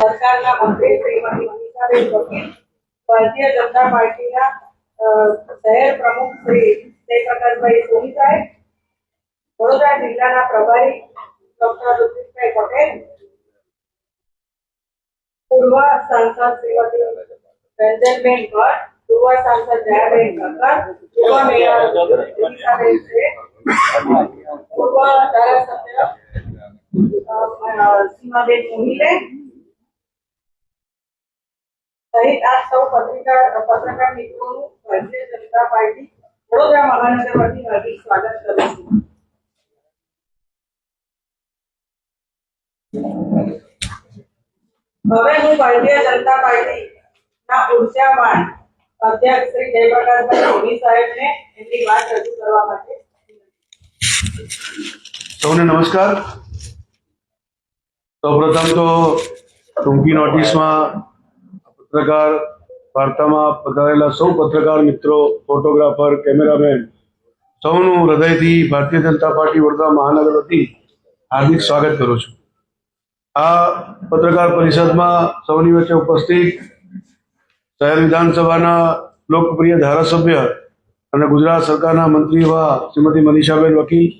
સરકારના મંત્રી શ્રીમતી મનીષાબેન વકીલ, ભારતીય જનતા પાર્ટીના શહેર પ્રમુખ શ્રી જયપ્રકાશભાઈ સોની સાહેબ, વડોદરા જિલ્લાના પ્રભારી ડોક્ટર ઋત્વિકભાઈ પટેલ, પૂર્વ સાંસદ શ્રીમતી રંજનબેન ભટ્ટ, પૂર્વ સાંસદ જયાબેન ઠક્કર, પૂર્વ મેયર મનીષાબેન શેઠ, પૂર્વ ધારાસભ્ય સીમાબેન મોહિલે સહિત આ સૌ પત્રકાર મિત્રોનું ભારતીય જનતા પાર્ટી વડોદરા મહાનગર વતી હાર્દિક સ્વાગત કરું છું. હવે હું ભારતીય જનતા પાર્ટીના ઉર્જાવાન અધ્યક્ષ શ્રી જયપ્રકાશભાઈ સોની સાહેબને એમની વાત રજૂ કરવા માટે. સૌને નમસ્કાર. સૌપ્રથમ તો ટૂંકી નોટિસમાં પત્રકાર વાર્તામાં પધારેલા સૌ પત્રકાર મિત્રો, ફોટોગ્રાફર, કેમેરામેન સૌનું હૃદયથી ભારતીય જનતા પાર્ટી વડોદરા મહાનગર વતી હાર્દિક સ્વાગત કરું છું. આ પત્રકાર પરિષદમાં સૌની વચ્ચે ઉપસ્થિત શહેર વિધાનસભાના લોકપ્રિય ધારાસભ્ય અને ગુજરાત સરકારના મંત્રી એવા શ્રીમતી મનીષાબેન વકીલ,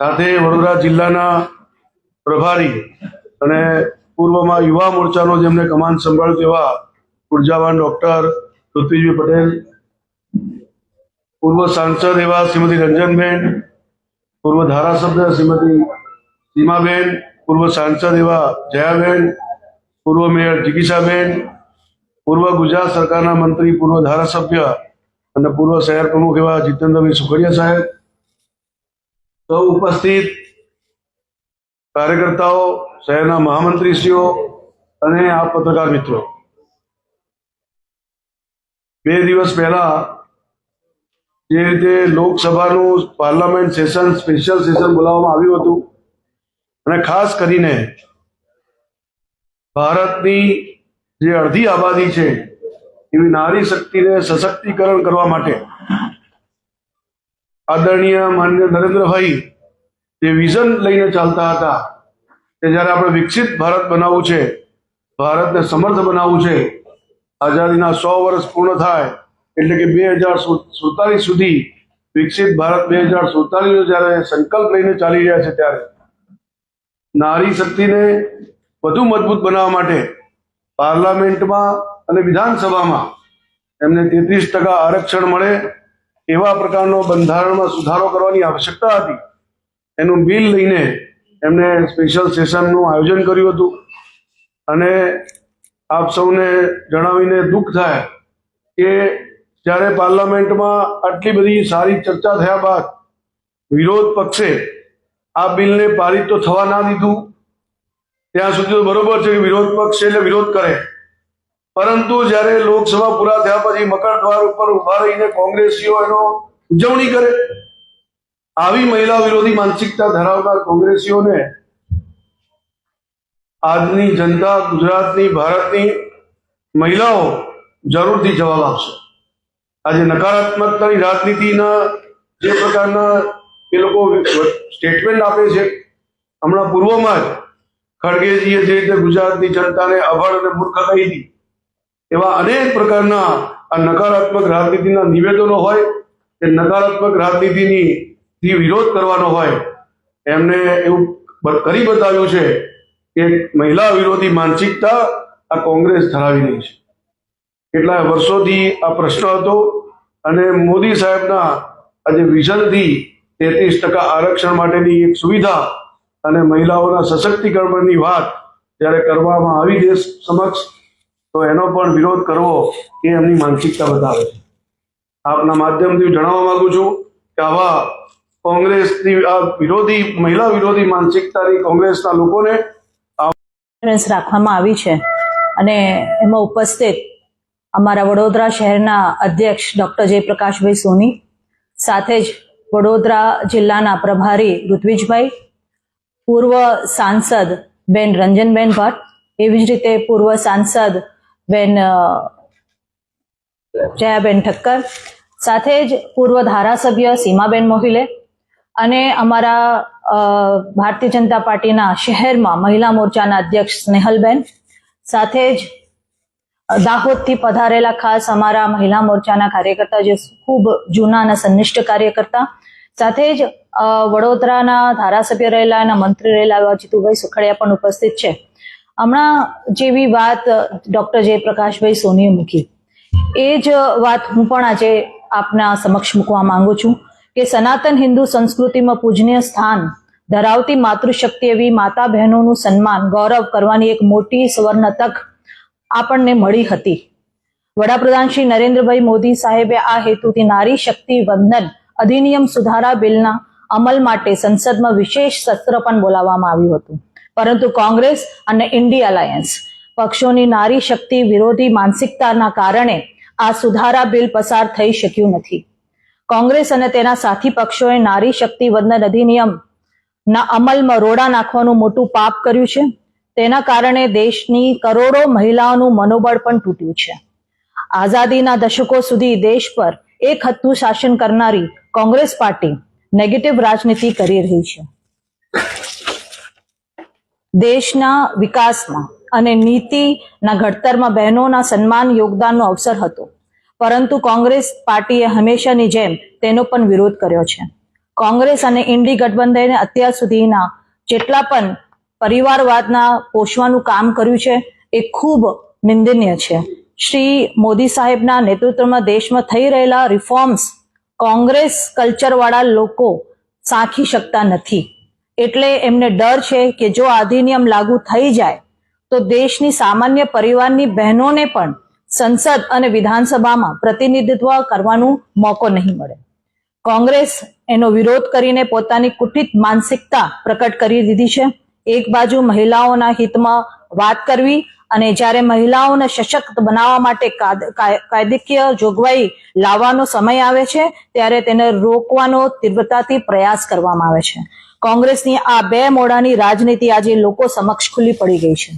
સાથે વડોદરા જિલ્લાના પ્રભારી અને પૂર્વમાં યુવા મોરચાનો જેમને કમાન સંભાળ્યું એવા ઉર્જાવાન ડોક્ટર ઋત્વિકભાઈ પટેલ, પૂર્વ સાંસદ એવા શ્રીમતી રંજનબેન, પૂર્વ ધારાસભ્ય શ્રીમતી સીમાબેન, પૂર્વ સાંસદ એવા જયાબેન, પૂર્વ મેયર જિગીશાબેન, પૂર્વ ગુજરાત સરકારના મંત્રી, પૂર્વ ધારાસભ્ય અને પૂર્વ શહેર પ્રમુખ એવા જીતેન્દ્રભાઈ સુખડિયા સાહેબ, સૌ ઉપસ્થિત કાર્યકર્તાઓ, શહેરના મહામંત્રીશ્રીઓ અને આ પત્રકાર મિત્રો, 2 દિવસ પહેલા જે રીતે લોકસભાનું પાર્લામેન્ટ સેશન, સ્પેશિયલ સેશન બોલાવવામાં આવ્યું હતું અને ખાસ કરીને ભારતની જે અડધી આબાદી છે એવી નારી શક્તિને સશક્તિકરણ કરવા માટે આદરણીય માનનીય નરેન્દ્રભાઈ જે વિઝન લઈને ચાલતા હતા કે જ્યારે આપણે વિકસિત ભારત બનાવવું છે, ભારતને સમર્થ બનાવવું છે, આઝાદીના 100 વર્ષ પૂર્ણ થાય એટલે કે 2047 સુધી વિકસિત ભારત 2047 જ્યારે સંકલ્પ લઈને ચાલી રહ્યા છે, ત્યારે નારી શક્તિને વધુ મજબૂત બનાવવા માટે પાર્લામેન્ટમાં અને વિધાનસભામાં એમને 33% આરક્ષણ મળે એવા પ્રકારનો બંધારણમાં સુધારો કરવાની આવશ્યકતા હતી. એનું બિલ લઈને એમને સ્પેશિયલ સેશનનું આયોજન કર્યું હતું અને આપ સૌને જણાવીને દુઃખ થાય કે જ્યારે પાર્લામેન્ટમાં આટલી બધી સારી ચર્ચા થયા બાદ વિરોધ પક્ષે આ બિલને પારિત તો થવા ના દીધું. ત્યાં સુધી તો બરોબર છે કે વિરોધ પક્ષ એટલે વિરોધ કરે, પરંતુ જ્યારે લોકસભા પૂરા થયા પછી મકર દ્વાર ઉપર ઉભા રહીને કોંગ્રેસીઓ એનો ઉજવણી કરે, આવી મહિલા વિરોધી માનસિકતા ધરાવનાર કોંગ્રેસીઓને આજની જનતા, ગુજરાતની, ભારતની મહિલાઓ જરૂરથી જવાબ આપશે. આજે નકારાત્મકતાની રાજનીતિના જે પ્રકારના એ લોકો સ્ટેટમેન્ટ આપે છે, હમણાં પૂર્વમાં જ ખડગેજીએ જે રીતે ગુજરાતની જનતાને અભણ અને મૂર્ખ કહી હતી, એવા અનેક પ્રકારના આ નકારાત્મક રાજનીતિના નિવેદનો હોય કે નકારાત્મક રાજનીતિની વિરોધ કરવાનો હોય, એમને એવું કરી બતાવ્યું છે કે મહિલા વિરોધી માનસિકતા આ કોંગ્રેસ ધરાવી રહી છે. કેટલાય વર્ષોથી આ પ્રશ્ન હતો અને મોદી સાહેબના આજે વિઝનથી 33% આરક્ષણ માટેની એક સુવિધા અને મહિલાઓના સશક્તિકરણની વાત જ્યારે કરવામાં આવી દેશ સમક્ષ, તો એનો પણ વિરોધ કરવો એ એમની માનસિકતા બતાવે છે. આપના માધ્યમથી જણાવવા માંગુ છું કે આવા કોંગ્રેસની આ વિરોધી, મહિલા વિરોધી માનસિકતાની કોંગ્રેસના લોકોને રાખવામાં આવી છે અને એમાં ઉપસ્થિત અમારા વડોદરા શહેરના અધ્યક્ષ ડોક્ટર જયપ્રકાશભાઈ સોની, સાથે જ વડોદરા જિલ્લાના પ્રભારી ઋત્વિકભાઈ, પૂર્વ સાંસદ બેન રંજનબેન ભટ્ટ, એવી જ રીતે પૂર્વ સાંસદ બેન જયાબેન ઠક્કર, સાથે જ પૂર્વ ધારાસભ્ય સીમાબેન મોહિલે અને અમારા ભારતીય જનતા પાર્ટીના શહેરમાં મહિલા મોરચાના અધ્યક્ષ સ્નેહલબેન સાથે જ દાહોદથી પધારેલા ખાસ અમારા મહિલા મોરચાના કાર્યકર્તા જે ખૂબ જૂના અને સંનિષ્ઠ કાર્યકર્તા, સાથે જ વડોદરાના ધારાસભ્ય રહેલા અને મંત્રી રહેલા એવા જીતુભાઈ સુખડિયા પણ ઉપસ્થિત છે. હમણાં જેવી વાત ડોક્ટર જયપ્રકાશભાઈ સોનીએ મૂકી એ જ વાત હું પણ આજે આપના સમક્ષ મૂકવા માંગુ છું કે સનાતન હિન્દુ સંસ્કૃતિમાં પૂજનીય સ્થાન ધરાવતી માતૃશક્તિ એવી માતા બહેનોનું સન્માન ગૌરવ કરવાની એક મોટી સુવર્ણ તક આપણને મળી હતી. વડાપ્રધાન શ્રી નરેન્દ્રભાઈ મોદી સાહેબે આ હેતુથી નારી શક્તિ વંદન અધિનિયમ સુધારા બિલના અમલ માટે સંસદમાં વિશેષ સત્ર પણ બોલાવવામાં આવ્યું હતું, પરંતુ કોંગ્રેસ અને ઇન્ડી અલાયન્સ પક્ષોની નારી શક્તિ વિરોધી માનસિકતાના કારણે આ સુધારા બિલ પસાર થઈ શક્યું નથી. કોંગ્રેસ અને તેના સાથી પક્ષોએ નારી શક્તિ વંદન અધિનિયમના અમલમાં રોડા નાખવાનું મોટું પાપ કર્યું છે. તેના કારણે દેશની કરોડો મહિલાઓનું મનોબળ પણ તૂટ્યું છે. આઝાદીના દશકો સુધી દેશ પર એક હત્તું શાસન કરનારી કોંગ્રેસ પાર્ટી નેગેટિવ રાજનીતિ કરી રહી છે. દેશના વિકાસમાં અને નીતિના ઘડતરમાં બહેનોના સન્માન યોગદાનનો અવસર હતો, પરંતુ કોંગ્રેસ પાર્ટીએ હંમેશાની જેમ તેનો પણ વિરોધ કર્યો છે. કોંગ્રેસ અને ઇન્ડી ગઠબંધને અત્યાર સુધીના જેટલા પણ પરિવારવાદના પોષવાનું કામ કર્યું છે એ ખૂબ નિંદનીય છે. શ્રી મોદી સાહેબના નેતૃત્વમાં દેશમાં થઈ રહેલા રિફોર્મ્સ કોંગ્રેસ કલ્ચરવાળા લોકો સાંખી શકતા નથી. એટલે એમને ડર છે કે જો આ અધિનિયમ લાગુ થઈ જાય તો દેશની સામાન્ય પરિવારની બહેનોને પણ સંસદ અને વિધાનસભામાં પ્રતિનિધિત્વ કરવાનો મોકો નહીં મળે. કોંગ્રેસ એનો વિરોધ કરીને પોતાની કુટિત માનસિકતા પ્રકટ કરી દીધી છે. એક બાજુ મહિલાઓના હિતમાં વાત કરવી અને જ્યારે મહિલાઓને સશક્ત બનાવવા માટે કાયદાકીય જોગવાઈ લાવવાનો સમય આવે છે ત્યારે તેને રોકવાનો તીવ્રતાથી પ્રયાસ કરવામાં આવે છે. કોંગ્રેસની આ બે મોઢાની રાજનીતિ આજે લોકો સમક્ષ ખુલ્લી પડી ગઈ છે.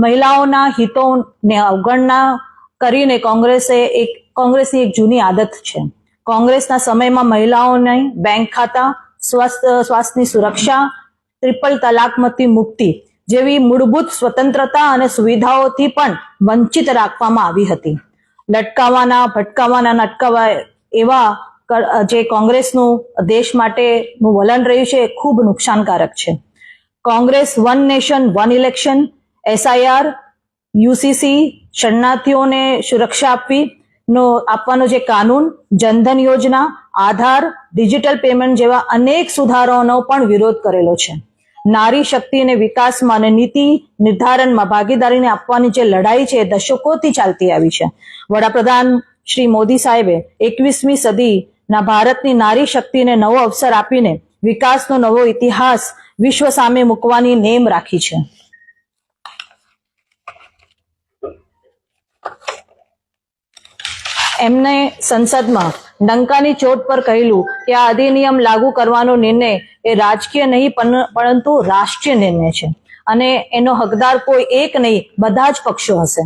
મહિલાઓના હિતોને અવગણના કરીને કોંગ્રેસની એક જૂની આદત છે. કોંગ્રેસના સમયમાં મહિલાઓને બેંક ખાતા, સ્વાસ્થ્યની સુરક્ષા, ટ્રિપલ તલાકમાંથી મુક્તિ જેવી મૂળભૂત સ્વતંત્રતા અને સુવિધાઓથી પણ વંચિત રાખવામાં આવી હતી. લટકાવવાના, ભટકાવવાના, નટકાવવા એવા જે કોંગ્રેસનું દેશ માટેનું વલણ રહ્યું છે એ ખૂબ નુકસાનકારક છે. Congress one nation one election, SIR, UCC, શરણાર્થીઓને સુરક્ષા આપવાનો જે કાનૂન, જનધન યોજના, આધાર, ડિજિટલ પેમેન્ટ જેવા અનેક સુધારાઓનો પણ વિરોધ કરેલો છે. નારી શક્તિ અને વિકાસમાં અને નીતિ નિર્ધારણમાં ભાગીદારીને આપવાની જે લડાઈ છે એ દશકોથી ચાલતી આવી છે. વડાપ્રધાન શ્રી મોદી સાહેબે 21મી સદીના ભારતની નારી શક્તિને નવો અવસર આપીને વિકાસનો નવો ઇતિહાસ વિશ્વ સામે મૂકવાની નેમ રાખી છે. એમને સંસદમાં ડંકાની ચોટ પર કહેલું કે આ અધિનિયમ લાગુ કરવાનો નિર્ણય એ રાજકીય નહીં પરંતુ રાષ્ટ્રીય નિર્ણય છે અને એનો હકદાર કોઈ એક નહીં, બધા જ પક્ષો હશે.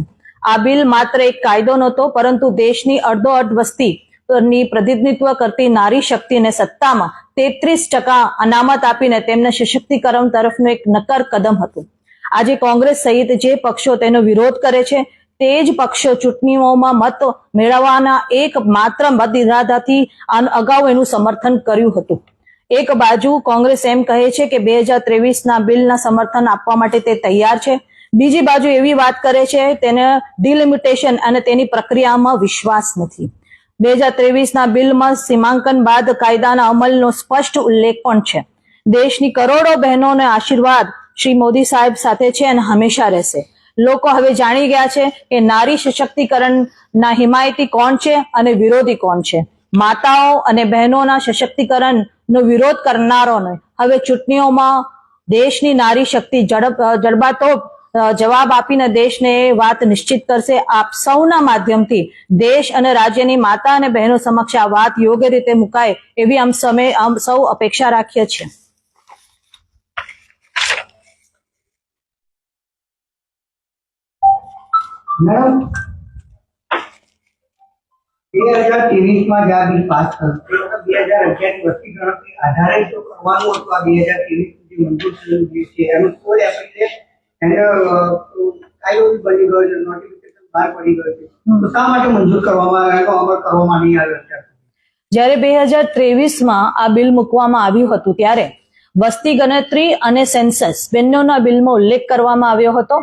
આ બિલ માત્ર એક કાયદો નહોતો, પરંતુ દેશની અડધોઅડધ વસ્તીની પ્રતિનિધિત્વ કરતી નારી શક્તિને સત્તામાં 33% અનામત આપીને તેમને સશક્તિકરણ તરફનું એક નક્કર કદમ હતું. આજે કોંગ્રેસ સહિત જે પક્ષો તેનો વિરોધ કરે છે તે જ પક્ષો ચૂંટણીઓમાં મત મેળવવાના એક માત્ર મત ઇરાદાથી અગાઉ એનું સમર્થન કર્યું હતું. એક બાજુ કોંગ્રેસ એમ કહે છે કે 2023ના બિલના સમર્થન આપવા માટે તે તૈયાર છે, બીજી બાજુ એવી વાત કરે છે તેને ડિલિમિટેશન અને તેની પ્રક્રિયામાં વિશ્વાસ નથી. 2023ના બિલમાં સીમાંકન બાદ કાયદાના અમલનો સ્પષ્ટ ઉલ્લેખ પણ છે. દેશની કરોડો બહેનોને આશીર્વાદ શ્રી મોદી સાહેબ સાથે છે અને હંમેશા રહેશે. લોકો હવે જાણી ગયા છે કે નારી સશક્તિકરણના હિમાયતી કોણ છે અને વિરોધી કોણ છે. માતાઓ અને બહેનોના સશક્તિકરણનો વિરોધ કરનારોને હવે ચૂંટણીઓમાં દેશની નારી શક્તિ જડબાતોડ જવાબ આપીને દેશને વાત નિશ્ચિત કરશે. આપ સૌના માધ્યમથી દેશ અને રાજ્યની માતા અને બહેનો સમક્ષ આ વાત યોગ્ય રીતે મુકાય એવી આમ સૌ અપેક્ષા રાખીએ છીએ. મેડમ 2023માં જે આ બિલ પાસ થયું 2011ની વસ્તી ગણતરી આધારે જો કરવાનું હતું, આ 2023 જે મંજૂર થયેલું બિલ છે એનું કોઈ એપ્લિકેશન એને કાયદો બી બની ગયો છે, નોટિફિકેશન બહાર પડી ગયો છે, તો શા માટે મંજૂર કરવામાં આવ્યો અમલ કરવામાં નહીં આવ્યો અત્યાર સુધી? જ્યારે 2023માં આ બિલ મૂકવામાં આવ્યું હતું ત્યારે વસ્તી ગણતરી અને સેન્સસ બંનેના બિલમાં ઉલ્લેખ કરવામાં આવ્યો હતો.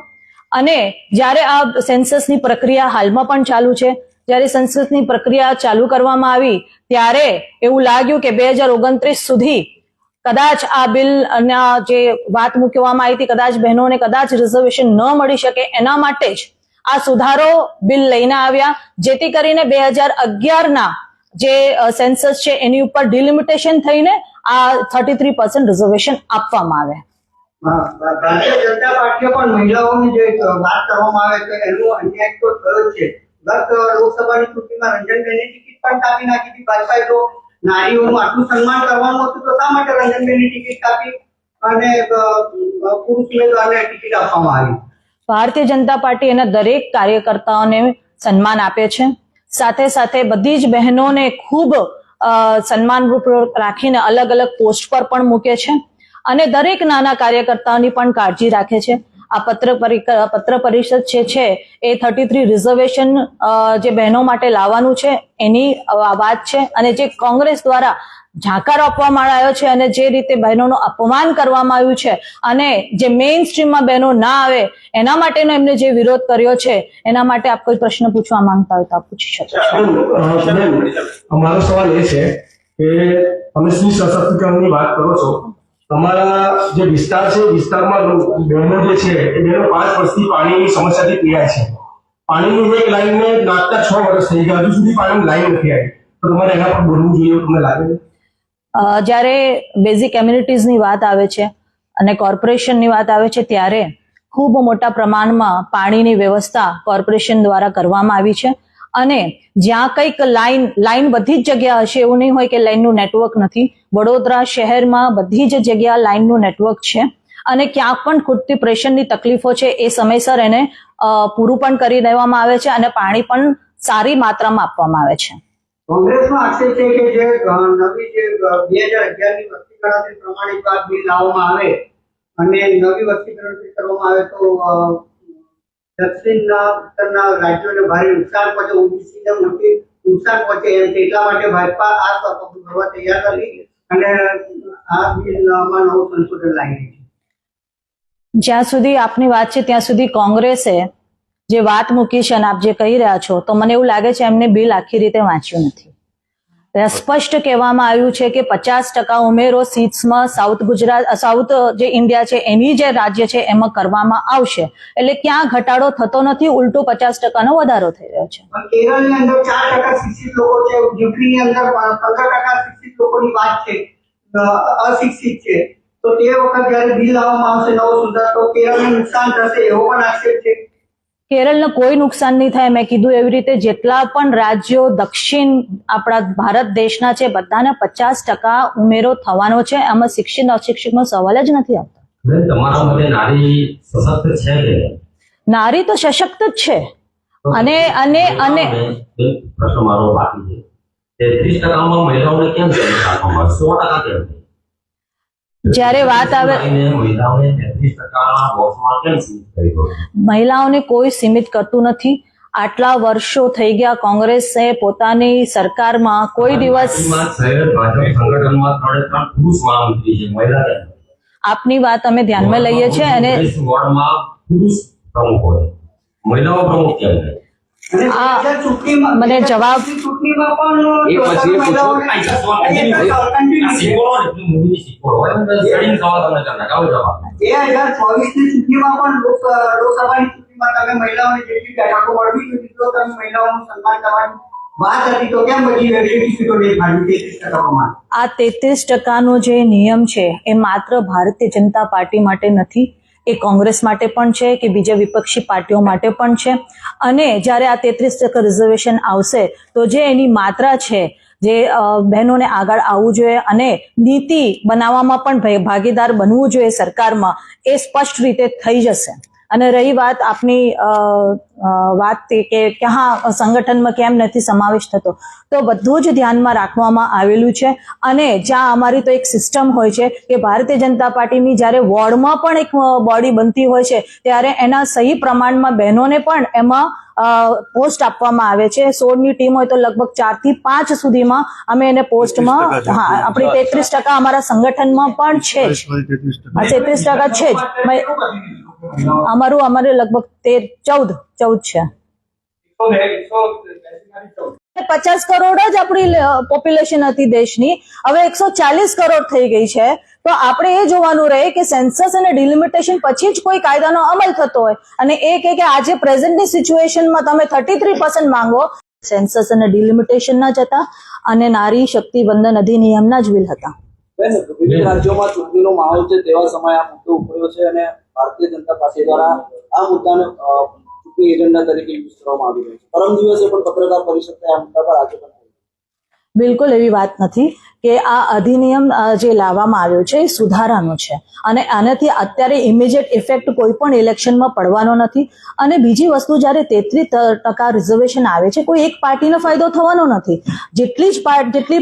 અને જ્યારે આ સેન્સસની પ્રક્રિયા હાલમાં પણ ચાલુ છે, જ્યારે સેન્સસની પ્રક્રિયા ચાલુ કરવામાં આવી ત્યારે એવું લાગ્યું કે 2029 સુધી કદાચ આ બિલના જે વાત મૂકવામાં આવી હતી, કદાચ બહેનોને કદાચ રિઝર્વેશન ન મળી શકે, એના માટે જ આ સુધારો બિલ લઈને આવ્યા, જેથી કરીને 2011ના જે સેન્સસ છે એની ઉપર ડિલિમિટેશન થઈને આ 33% રિઝર્વેશન આપવામાં આવે. ભારતીય જનતા પાર્ટીએ પણ મહિલાઓની જે વાત કરવામાં આવે તો એનો અન્યાય તો થયો જ છે. ગત લોકસભાની ચૂંટણીમાં રંજનબેનની ટિકિટ પણ કાપી નાખી હતી ભાજપાએ. તો નારીઓનું આટલું સન્માન કરવાનું હતું તો શા માટે રંજનબેનની ટિકિટ કાપી અને પુરુષ ઉમેદવારને ટિકિટ આપવામાં આવી? ભારતીય જનતા પાર્ટી એના દરેક કાર્યકર્તાઓને સન્માન આપે છે, સાથે સાથે બધી જ બહેનોને ખૂબ સન્માનરૂપ રાખીને અલગ અલગ પોસ્ટ પર પણ મૂકે છે અને દરેક નાના કાર્યકર્તાઓની પણ કાળજી રાખે છે. આ પત્ર પરિષદ છે એ 33 રિઝર્વેશન જે બહેનો માટે લાવવાનું છે એની વાત છે. અને જે કોંગ્રેસ દ્વારા ઝાંકાર આપવામાં આવ્યો છે અને જે રીતે બહેનોનું અપમાન કરવામાં આવ્યું છે અને જે મેઇન સ્ટ્રીમમાં બહેનો ના આવે એના માટેનો એમને જે વિરોધ કર્યો છે, એના માટે આપ કોઈ પ્રશ્ન પૂછવા માંગતા હોય તો આપ પૂછી શકો છો. અમારો સવાલ એ છે કે તમે સ્ત્રી સશક્તિકરણની વાત કરો છો, તમારા જે વિસ્તાર છે વિસ્તારમાં બહેનો જે છે એ બહેનો 5 વર્ષથી પાણીની સમસ્યાથી પીડાય છે. પાણીની એક લાઈનને નાખતા 6 વર્ષ થઈ ગયા, હજુ સુધી પાણીની લાઈન નથી આવી, તો તમારે એના પર બોલવું જોઈએ તમને લાગે છે? જ્યારે બેઝિક એમ્યુનિટીઝની વાત આવે છે અને કોર્પોરેશનની વાત આવે છે ત્યારે ખૂબ મોટા પ્રમાણમાં પાણીની વ્યવસ્થા કોર્પોરેશન દ્વારા કરવામાં આવી છે. અને જ્યાં કંઈક લાઈન બધી જ જગ્યા હશે એવું નહીં હોય કે લાઈનનું નેટવર્ક નથી. વડોદરા શહેરમાં બધી જ જગ્યા લાઈનનું નેટવર્ક છે અને ક્યાંક પણ ખૂટતી પ્રેશરની તકલીફો છે એ સમયસર એને પૂરું પણ કરી દેવામાં આવે છે અને પાણી પણ સારી માત્રામાં આપવામાં આવે છે. કોંગ્રેસનો આક્ષેપ છે કે જે નવી જે 2011ની વસ્તી ગણતરી પ્રમાણે જો આ બિલ લાવવામાં આવે અને નવી વસ્તી ગણતરી કરવામાં આવે તો દક્ષિણના ઉત્તરના રાજ્યોને ભારે નુકસાન પહોંચે, ઓબીસીને મોટી નુકસાન પહોંચે, એટલા માટે ભાજપા આ પગલું ભરવા તૈયાર નથી અને આ બિલમાં નવું સંશોધન લાવી રહી છે. જ્યાં સુધી આપની વાત છે ત્યાં સુધી કોંગ્રેસે જે વાત મૂકી છે અને આપ જે કહી રહ્યા છો તો મને એવું લાગે છે એમને બિલ આખી રીતે વાંચ્યું નથી. સ્પષ્ટ કહેવામાં આવ્યું છે કે 50% ઉમેરો સીટ્સમાં સાઉથ જે ઇન્ડિયા છે એની જે રાજ્ય છે એમાં કરવામાં આવશે, એટલે ક્યાં ઘટાડો થતો નથી, ઉલટું 50%નો વધારો થઈ રહ્યો છે. કેરળની અંદર 4% શિક્ષિત લોકો છે, યુપીની અંદર 15% શિક્ષિત લોકોની વાત છે, અશિક્ષિત છે. તો તે વખત જયારે બિલ લાવવામાં આવશે નવો સુધાર તો કેરળને નુકસાન થશે એવો પણ આક્ષેપ છે. કેરળને કોઈ નુકસાન નહીં થાય. મેં કીધું એવી રીતે જેટલા પણ રાજ્યો દક્ષિણ આપણા ભારત દેશના છે બધાને 50% ઉમેરો થવાનો છે. આમાં શિક્ષિત અશિક્ષિતનો સવાલ જ નથી આવતો. તમારા મતે નારી સશક્ત છે કે? નારી તો સશક્ત જ છે. અને અને અને પ્રશ્ન મારો બાકી છે, 33%માં મહિલાઓને કેમ આપવામાં આવે? 100% કેમ? જ્યારે વાત આવે મહિલાઓને 33%ના બોક્સમાં કેમ સીમિત કરી દો? મહિલાઓને કોઈ સીમિત કરતું નથી. આટલા વર્ષો થઈ ગયા કોંગ્રેસે પોતાની સરકારમાં કોઈ દિવસ શહેર ભાજપ સંગઠનમાં 3 પુરુષ મહામંત્રી છે, મહિલા આપની વાત અમે ધ્યાનમાં લઈએ છીએ અને વોર્ડમાં પુરુષ પ્રમુખો છે, મહિલાઓ પ્રમુખ કેમ છે? મને જવાબ ચૂંટણીમાં પણ એ પછી લોકસભાની ચૂંટણીમાં તમે મહિલાઓને જેટલી બેઠકો મળવી જોઈએ તો તમે મહિલાઓનું સન્માન કરવાની વાત હતી તો કેમ બધી સીટો દેખાડી 33%? આ 33%નો જે નિયમ છે એ માત્ર ભારતીય જનતા પાર્ટી માટે નથી, એ કોંગ્રેસ માટે પણ છે કે બીજા વિપક્ષી પાર્ટીઓ માટે પણ છે. અને જ્યારે આ 33% રિઝર્વેશન આવશે તો જે એની માત્રા છે, જે બહેનોને આગળ આવવું જોઈએ અને નીતિ બનાવવામાં પણ ભાગીદાર બનવું જોઈએ સરકારમાં, એ સ્પષ્ટ રીતે થઈ જશે. અને રહી વાત આપની વાત કે ક્યાં સંગઠનમાં કેમ નથી સમાવેશ થતો, તો બધું જ ધ્યાનમાં રાખવામાં આવેલું છે. અને જ્યાં અમારી તો એક સિસ્ટમ હોય છે કે ભારતીય જનતા પાર્ટીની જ્યારે વોર્ડમાં પણ એક બોડી બનતી હોય છે ત્યારે એના સહી પ્રમાણમાં બહેનોને પણ એમાં પોસ્ટ આપવામાં આવે છે. 16ની ટીમ હોય તો લગભગ 4 થી 5 સુધીમાં અમે એને પોસ્ટમાં, હા, આપણી 33% અમારા સંગઠનમાં પણ છે જ. 33% છે જ. અમારે લગભગ 14 છે. 50 કરોડ જ આપણી પોપ્યુલેશન હતી દેશની, હવે 140 કરોડ થઈ ગઈ છે. તો આપણે એ જોવાનું રહે કે સેન્સસ અને ડિલિમિટેશન પછી જ કોઈ કાયદાનો અમલ થતો હોય અને એ કે આજે પ્રેઝન્ટની સિચ્યુએશનમાં તમે 33% માંગો. સેન્સસ અને ડિલિમિટેશન ના જ હતા અને નારી શક્તિ વંદન અધિનિયમના જ બિલ હતા. વિવિધ રાજ્યોમાં ચૂંટણીનો માહોલ છે તેવા સમયે આ મુદ્દો ઉભર્યો છે અને ભારતીય જનતા પાર્ટી દ્વારા આ મુદ્દાને ચૂંટણી એજન્ડા તરીકે યુઝ કરવામાં આવી રહ્યો છે. પરમ દિવસે પણ પત્રકાર પરિષદે આ મુદ્દા પર આજે પણ બિલકુલ એવી વાત નથી કે આ અધિનિયમ જે લાવવામાં આવ્યો છે એ સુધારાનો છે અને આનાથી અત્યારે ઇમિડિયેટ ઇફેક્ટ કોઈ પણ ઇલેક્શનમાં પડવાનો નથી. અને બીજી વસ્તુ, જ્યારે 33% રિઝર્વેશન આવે છે કોઈ એક પાર્ટીનો ફાયદો થવાનો નથી. જેટલી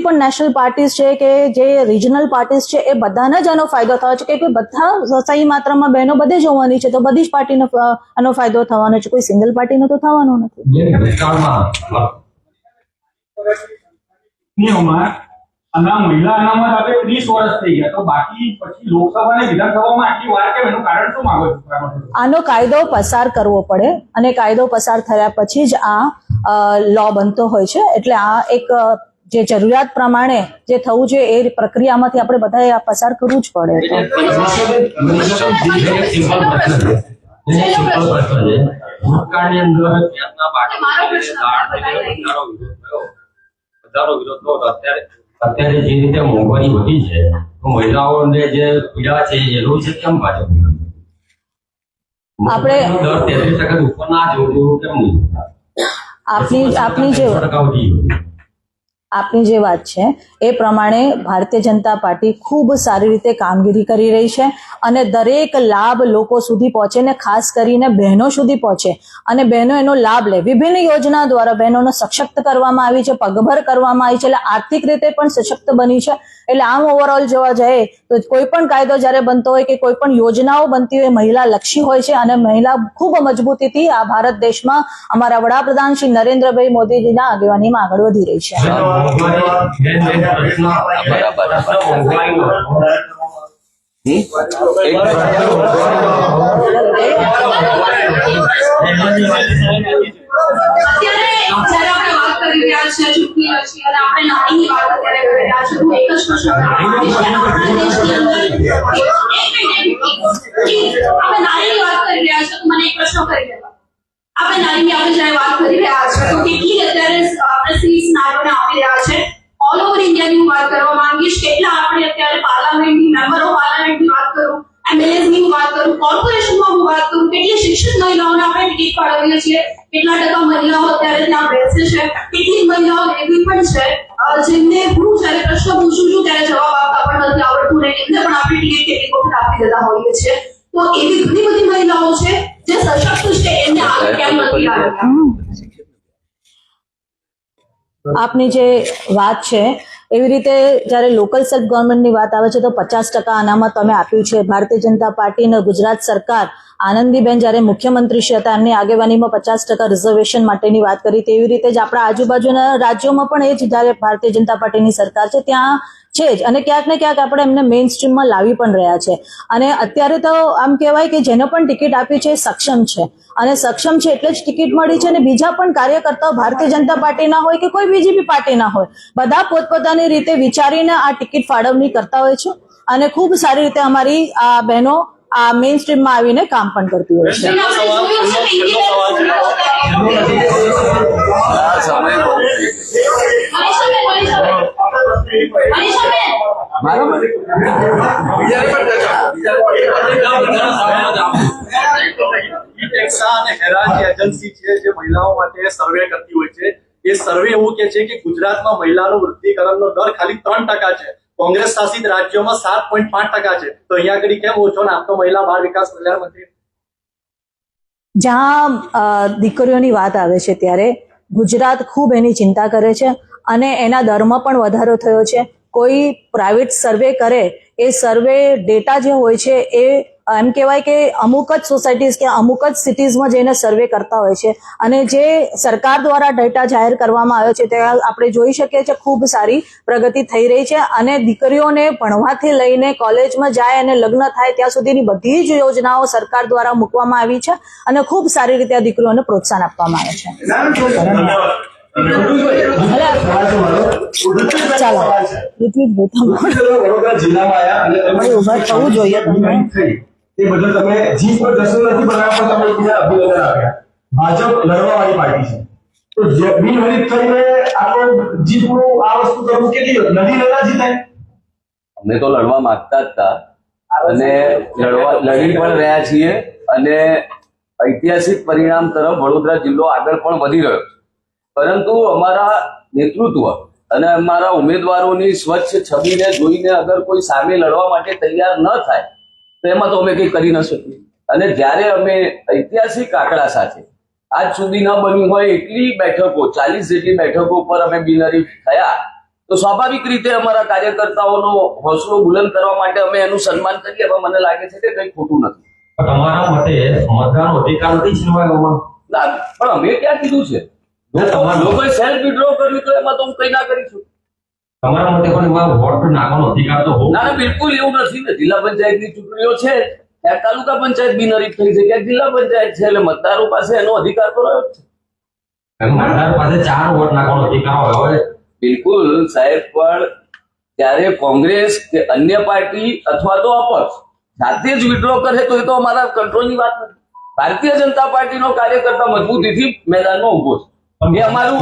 પણ નેશનલ પાર્ટીઝ છે કે જે રિજનલ પાર્ટીઝ છે એ બધાને જ આનો ફાયદો થવાનો છે કે બધા સહી માત્રામાં બહેનો બધે જ હોવાની છે, તો બધી જ પાર્ટીનો આનો ફાયદો થવાનો છે, કોઈ સિંગલ પાર્ટીનો તો થવાનો નથી. મહિલા અનામત આપે 30 વર્ષ થઈ ગયા, તો બાકી પછી લોકસભા અને વિધાનસભામાં આટલી વાર કેમ? એનું કારણ શું માંગો છો? આનો કાયદો પસાર કરવો પડે અને કાયદો પસાર થયા પછી જ આ લો બનતો હોય છે. એટલે આ એક જે જરૂરિયાત પ્રમાણે જે થવું જોઈએ એ પ્રક્રિયામાંથી આપણે બધાએ આ પસાર કરવું જ પડે. ભૂતકાળની અંદર વધારો વિરોધ થયો હતો. અત્યારે જે રીતે મોંઘવારી વધી છે તો મહિલાઓને જે પીડા છે એ રોજ કેમ ભાજપ આપણે 33% ઉપર ના જેવું કેમ નહીં? આપની જે વાત છે એ પ્રમાણે ભારતીય જનતા પાર્ટી ખૂબ સારી રીતે કામગીરી કરી રહી છે અને દરેક લાભ લોકો સુધી પહોંચે ને ખાસ કરીને બહેનો સુધી પહોંચે અને બહેનો એનો લાભ લે. વિભિન્ન યોજના દ્વારા બહેનોને સશક્ત કરવામાં આવી છે, પગભર કરવામાં આવી છે, એટલે આર્થિક રીતે પણ સશક્ત બની છે. એટલે આમ ઓવરઓલ જોવા જાય તો કોઈ પણ કાયદો જ્યારે બનતો હોય કે કોઈ પણ યોજનાઓ બનતી હોય મહિલા લક્ષી હોય છે અને મહિલા ખૂબ મજબૂતીથી આ ભારત દેશમાં અમારા વડાપ્રધાન શ્રી નરેન્દ્રભાઈ મોદીજીના આગેવાનીમાં આગળ વધી રહી છે. ઓલ ઓવર ઇન્ડિયાની વાત કરવા માંગીશ. કેટલા આપણે અત્યારે પાર્લામેન્ટની મેમ્બર ઓફ પાર્લામેન્ટની વાત કરું, MLAs ની વાત કરું, કોર્પોરેશનમાં હું વાત કરું, કેટલી શિક્ષિત મહિલાઓને આપણે ટિકિટ ફાળવીએ છીએ, કેટલા ટકા મહિલાઓ અત્યારે ત્યાં બેસે છે, કેટલી મહિલાઓ એવી પણ છે જેમને હું જ્યારે પ્રશ્ન પૂછું છું ત્યારે જવાબ આપતા પણ નથી આવડતું ને એમને પણ આપણે ટિકિટ કેટલીક વખત આપી દેતા હોઈએ છીએ. તો એવી ઘણી બધી મહિલાઓ છે જે સશક્ત છે, એમને આગળ કેમ નથી આવ્યા? આપની જે વાત છે એવી રીતે જ્યારે લોકલ સેલ્ફ ગવર્મેન્ટની વાત આવે છે તો 50% અનામત અમે આપ્યું છે. ભારતીય જનતા પાર્ટીને ગુજરાત સરકાર આનંદીબેન જ્યારે મુખ્યમંત્રી હતા એમની આગેવાનીમાં 50% રિઝર્વેશન માટેની વાત કરી. તેવી રીતે જ આપણા આજુબાજુના રાજ્યોમાં પણ એ જ જ્યારે ભારતીય જનતા પાર્ટીની સરકાર છે ત્યાં છે જ અને ક્યાંક ને ક્યાંક આપણે એમને મેઇન સ્ટ્રીમમાં લાવી પણ રહ્યા છે. અને અત્યારે તો આમ કહેવાય કે જેને પણ ટિકિટ આપી છે એ સક્ષમ છે અને સક્ષમ છે એટલે જ ટિકિટ મળી છે. અને બીજા પણ કાર્યકર્તાઓ ભારતીય જનતા પાર્ટીના હોય કે કોઈ બીજી બી પાર્ટીના હોય બધા પોતપોતાની રીતે વિચારીને આ ટિકિટ ફાળવણી કરતા હોય છે અને ખૂબ સારી રીતે અમારી આ બહેનો આ મેઇન સ્ટ્રીમમાં આવીને કામ પણ કરતી હોય છે. એજન્સી છે જે મહિલાઓ માટે સર્વે કરતી હોય છે. એ સર્વે એવું કે છે કે ગુજરાતમાં મહિલાનો વૃદ્ધિકરણનો દર ખાલી 3% છે. કોંગ્રેસ શાસિત રાજ્યોમાં 7.5% છે. તો અહીંયા આગળ કેમ ઓછો ને આપ તો મહિલા બાળ વિકાસ કલ્યાણ મંત્રી જ્યાં દીકરીઓની વાત આવે છે ત્યારે ગુજરાત ખૂબ એની ચિંતા કરે છે અને એના દરમાં પણ વધારો થયો છે. કોઈ પ્રાઇવેટ સર્વે કરે એ સર્વે ડેટા જે હોય છે એ એમ કહેવાય કે અમુક જ સોસાયટીઝ કે અમુક જ સિટીઝમાં જઈને સર્વે કરતા હોય છે અને જે સરકાર દ્વારા ડેટા જાહેર કરવામાં આવ્યો છે ત્યાં આપણે જોઈ શકીએ છીએ ખૂબ સારી પ્રગતિ થઈ રહી છે અને દીકરીઓને ભણવાથી લઈને કોલેજમાં જાય અને લગ્ન થાય ત્યાં સુધીની બધી જ યોજનાઓ સરકાર દ્વારા મૂકવામાં આવી છે અને ખૂબ સારી રીતે આ દીકરીઓને પ્રોત્સાહન આપવામાં આવે છે. ચાલો વડોદરા જિલ્લામાં આવ્યા અને તમે ઉભા થવું જોઈએ તમને. એ બદલ તમે જીત પર જશ્ન નથી બનાવવા પણ તમે એકબીજા અભિનંદન આપ્યા. ભાજપ લડવાવાળી પાર્ટી છે તો બિનહરીફ થઈને આપણે જીતનું આ વસ્તુ કરવું કેટલી લડી નતા જીતાય. અમે તો લડવા માંગતા જ હતા અને લડી પણ રહ્યા છીએ અને ઐતિહાસિક પરિણામ તરફ વડોદરા જિલ્લો આગળ પણ વધી રહ્યો છે. પરંતુ અમારા નેતૃત્વ અને અમારા ઉમેદવારોની સ્વચ્છ છબીને જોઈને અગર કોઈ સામે લડવા માટે તૈયાર ન થાય તો એમાં તો અમે કંઈ કરી ન શકીએ. અને જ્યારે અમે ઐતિહાસિક આંકડા સાથે આજ સુધી ન બની હોય એટલી બેઠકો 40 જેટલી બેઠકો પર અમે બિનહરીફ થયા તો સ્વાભાવિક રીતે અમારા કાર્યકર્તાઓનો હોંસલો બુલંદ કરવા માટે અમે એનું સન્માન કરીએ. હવે મને લાગે છે કે કંઈ ખોટું નથી. તમારા મતે મતદાનનો અધિકાર નથી છીનવાયો? ના, પણ અમે ક્યાં કીધું છે? લોકોએ સેલ્ફ વિડ્રો કર્યું તો એમાં તો હું કઈ ના કરી છું. તમારા મતે પણ એમાં વોટ નાખવાનો અધિકાર તો હોવો? ના, બિલકુલ એવું નથી ને. જિલ્લા પંચાયતની ચૂંટણીઓ છે, ક્યાંક તાલુકા પંચાયત બિનહરીફ થઈ છે, ક્યાંક જિલ્લા પંચાયત છે, એટલે મતદારો પાસે એનો અધિકાર તો રહ્યો જ છે. મતદાર પાસે 4 વોટ નાખવાનો અધિકાર હોય. બિલકુલ સાહેબ, પણ ત્યારે કોંગ્રેસ કે અન્ય પાર્ટી અથવા તો અપક્ષ જાતે જ વિડ્રો કરે તો એ તો અમારા કંટ્રોલની વાત નથી. ભારતીય જનતા પાર્ટીનો કાર્યકર્તા મજબૂતીથી મેદાનમાં ઉભો છે. એ અમારું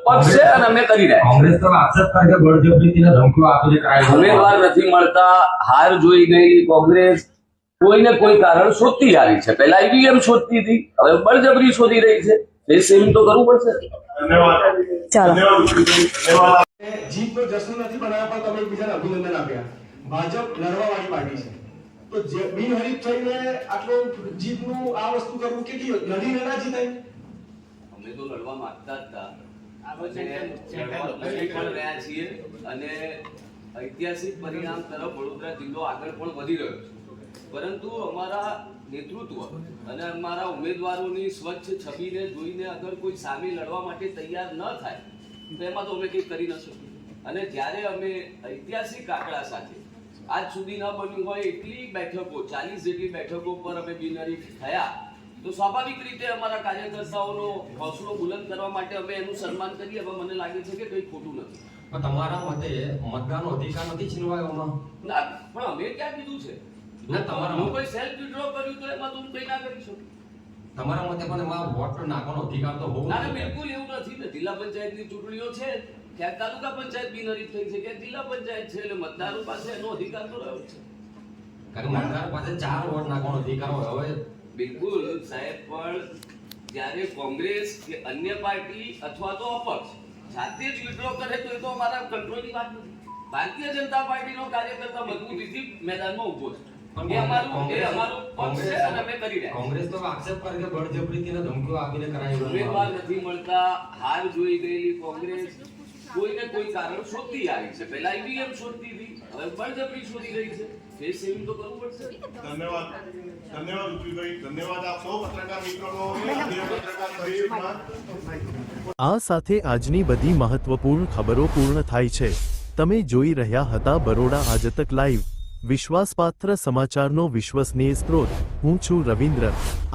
પક્ષ છે અને અમે કરી રહ્યા. કોંગ્રેસ તો આક્ષેપ કરે કે બળજબરીથી ધમકીઓ આપીને કરાય. ઉમેદવાર નથી મળતા, હાર જોઈ ગઈ કોંગ્રેસ, કોઈને કોઈ કારણ શોધતી આવી છે. પહેલા ઈવીએમ શોધતી હતી, હવે બળજબરી શોધી રહી છે. એ સેમ તો કરવું પડશે. ચાલો જીતનો જશ્ન નથી બનાવવા પણ તમે એકબીજાને અભિનંદન આપ્યા. ભાજપ લડવાવાળી પાર્ટી છે તો બિનહરીફ થઈને આટલું જીતનું આ વસ્તુ કરવું કેટલી લડી નતા જીતાય. અમે તો લડવા માંગતા જ હતા લડી પણ રહ્યા છીએ અને ઐતિહાસિક પરિણામ તરફ વડોદરા જિલ્લો આગળ પણ વધી રહ્યો છે. પરંતુ અમારા નેતૃત્વ અને અમારા ઉમેદવારોની સ્વચ્છ છબીને જોઈને અગર કોઈ સામે લડવા માટે તૈયાર ન થાય તો એમાં તો અમે કંઈ કરી ન શકીએ. અને જ્યારે અમે ઐતિહાસિક આંકડા સાથે આજ સુધી ન બન્યું હોય એટલી બેઠકો 40 જેટલી બેઠકો પર અમે બિનહરીફ થયા તો સ્વાભાવિક રીતે અમારા કાર્યકર્તાઓનો હોંસલો બુલંદ કરવા માટે અમે એનું સન્માન કરીએ. હવે મને લાગે છે કે કંઈ ખોટું નથી. પણ તમારા મતે મતદાનનો અધિકાર નથી છીનવાયો? ના, પણ અમે ક્યાં કીધું છે? લોકોએ સેલ્ફ વિડ્રો કર્યું તો એમાં તો હું કંઈ ના કરી શકું. તમારા મતે પણ એમાં વોટ નાખવાનો અધિકાર તો હોવો? ના, બિલકુલ એવું નથી ને. જિલ્લા પંચાયતની ચૂંટણીઓ છે, ક્યાંક તાલુકા પંચાયત બિનહરીફ થઈ છે, ક્યાંક જિલ્લા પંચાયત છે, એટલે મતદારો પાસે એનો અધિકાર તો રહ્યો છે. કારણ મતદાર પાસે 4 વોટ નાખવાનો અધિકાર હોય. હવે બિલકુલ સાહેબ, પણ જ્યારે કોંગ્રેસ કે અન્ય પાર્ટી અથવા તો અપક્ષ જાતે જ વિડ્રો કરે તો એ તો અમારા કંટ્રોલની વાત નથી. ભારતીય જનતા પાર્ટીનો કાર્યકર્તા મજબૂતીથી મેદાનમાં ઉભો છે. એ અમારું પક્ષ છે અને અમે કરી રહ્યા. કોંગ્રેસ તો આક્ષેપ કરે કે બળજબરીથી ધમકીઓ આપીને કરાય. ઉમેદવાર નથી મળતા, હાર જોઈ ગયેલી કોંગ્રેસ કોઈને કોઈ કારણ શોધતી આવી છે. પહેલા ઈવીએમ શોધતી હતી, હવે બળજબરી શોધી રહી છે. એ સેમ તો કરવું પડશે. ધન્યવાદ ઉજવીભાઈ, ધન્યવાદ આપ સૌ પત્રકાર મિત્રોનો. પત્રકાર પરિષદમાં આ સાથે આજની બધી મહત્વપૂર્ણ ખબરો પૂર્ણ થાય છે. તમે જોઈ રહ્યા હતા બરોડા આજતક લાઈવ, વિશ્વાસપાત્ર સમાચારનો વિશ્વસનીય સ્ત્રોત. હું છું રવિન્દ્ર.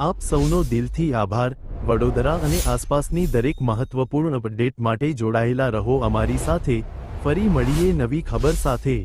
આપ સૌનો દિલથી આભાર. વડોદરા અને આસપાસની દરેક મહત્વપૂર્ણ અપડેટ માટે જોડાયેલા રહો અમારી સાથે. ફરી મળીએ નવી ખબર સાથે.